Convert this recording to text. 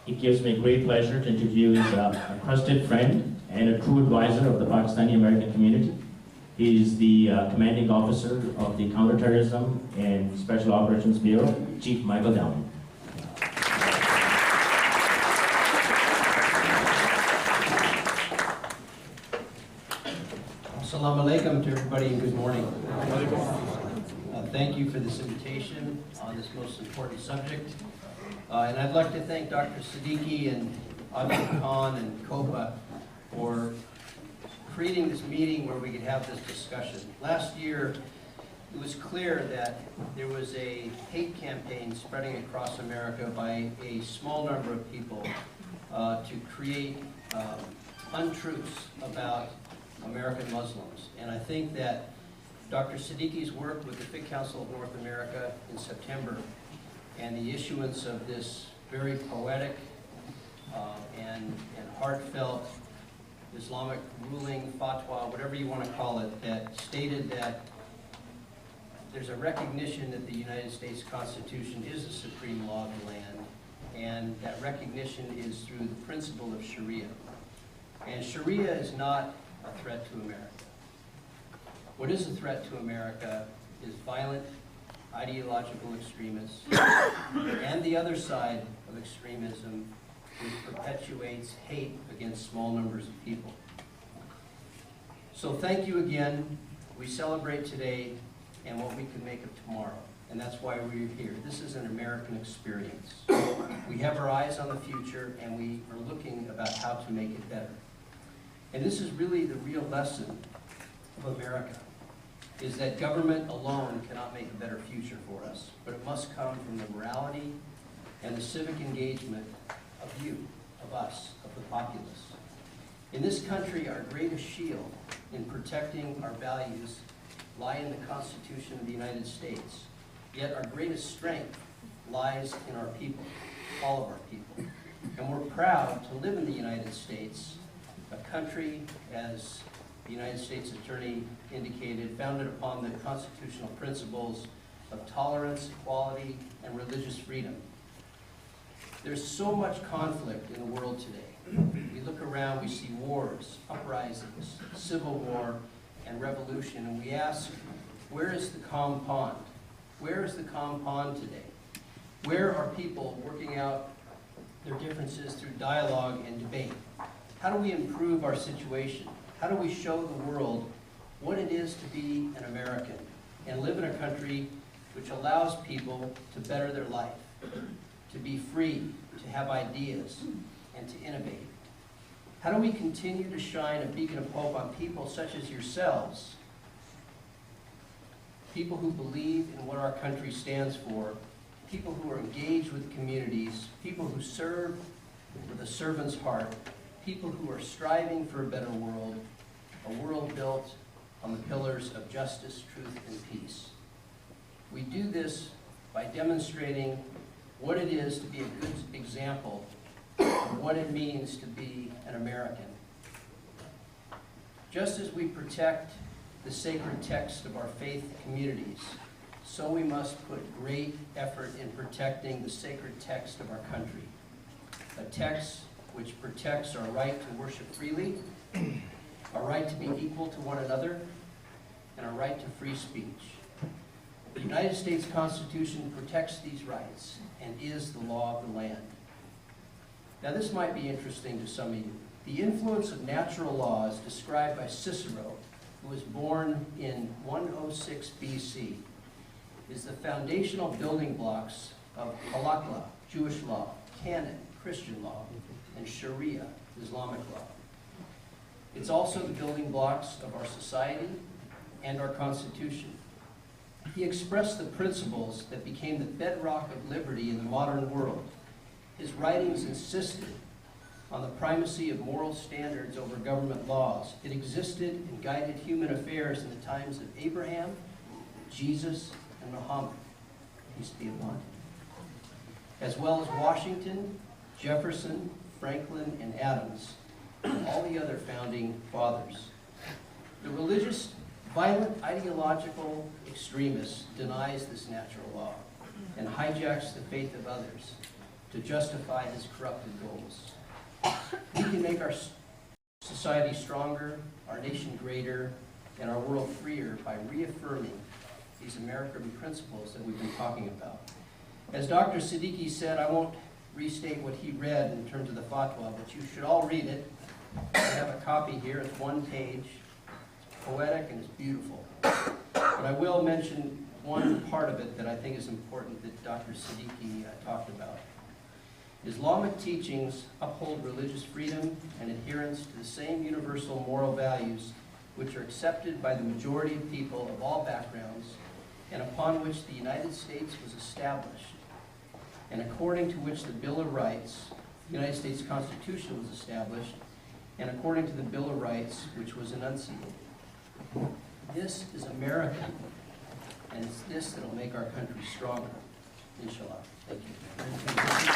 It gives me great pleasure to introduce a trusted friend and a true advisor of the Pakistani American community. He is the commanding officer of the Counter-Terrorism and Special Operations Bureau, Chief Michael Downing. Assalamu alaikum to everybody and good morning. Thank you for this invitation on this most important subject. And I'd like to thank Dr. Siddiqui and Abdul Khan and COPA for creating this meeting where we could have this discussion. Last year, it was clear that there was a hate campaign spreading across America by a small number of people to create untruths about American Muslims. And I think that Dr. Siddiqui's work with the Fiqh Council of North America in September and the issuance of this very poetic and heartfelt Islamic ruling, fatwa, whatever you want to call it, that stated that there's a recognition that the United States Constitution is the supreme law of the land, and that recognition is through the principle of Sharia. And Sharia is not a threat to America. What is a threat to America is violent, ideological extremists, and the other side of extremism, which perpetuates hate against small numbers of people. So thank you again. We celebrate today and what we can make of tomorrow, and that's why we're here. This is an American experience. We have our eyes on the future, and we are looking about how to make it better. And this is really the real lesson of America, is that government alone cannot make a better future for us, but it must come from the morality and the civic engagement of you, of us, of the populace. In this country, our greatest shield in protecting our values lie in the Constitution of the United States, yet our greatest strength lies in our people, all of our people. And we're proud to live in the United States, a country, as the United States Attorney indicated, founded upon the constitutional principles of tolerance, equality, and religious freedom. There's so much conflict in the world today. We look around, we see wars, uprisings, civil war, and revolution, and we ask, where is the calm pond? Where is the calm pond today? Where are people working out their differences through dialogue and debate? How do we improve our situation? How do we show the world what it is to be an American and live in a country which allows people to better their life, to be free, to have ideas, and to innovate? How do we continue to shine a beacon of hope on people such as yourselves, people who believe in what our country stands for, people who are engaged with communities, people who serve with a servant's heart, people who are striving for a better world, a world built on the pillars of justice, truth, and peace? We do this by demonstrating what it is to be a good example of what it means to be an American. Just as we protect the sacred text of our faith communities, so we must put great effort in protecting the sacred text of our country, a text which protects our right to worship freely, our right to be equal to one another, and our right to free speech. The United States Constitution protects these rights and is the law of the land. Now, this might be interesting to some of you. The influence of natural law is described by Cicero, who was born in 106 BC, is the foundational building blocks of halakha, Jewish law, canon, Christian law, and Sharia, Islamic law. It's also the building blocks of our society and our Constitution. He expressed the principles that became the bedrock of liberty in the modern world. His writings insisted on the primacy of moral standards over government laws. It existed and guided human affairs in the times of Abraham, Jesus, and Muhammad, peace be upon him, as well as Washington, Jefferson, Franklin, and Adams, and all the other founding fathers. The religious, violent, ideological extremist denies this natural law and hijacks the faith of others to justify his corrupted goals. We can make our society stronger, our nation greater, and our world freer by reaffirming these American principles that we've been talking about. As Dr. Siddiqui said, I won't restate what he read in terms of the fatwa, but you should all read it. I have a copy here. It's one page. It's poetic and it's beautiful. But I will mention one part of it that I think is important that Dr. Siddiqui talked about. Islamic teachings uphold religious freedom and adherence to the same universal moral values which are accepted by the majority of people of all backgrounds and upon which the United States was established, and according to which the Bill of Rights, the United States Constitution was established, and according to the Bill of Rights which was enunciated. This is American, and it's this that will make our country stronger, inshallah. Thank you.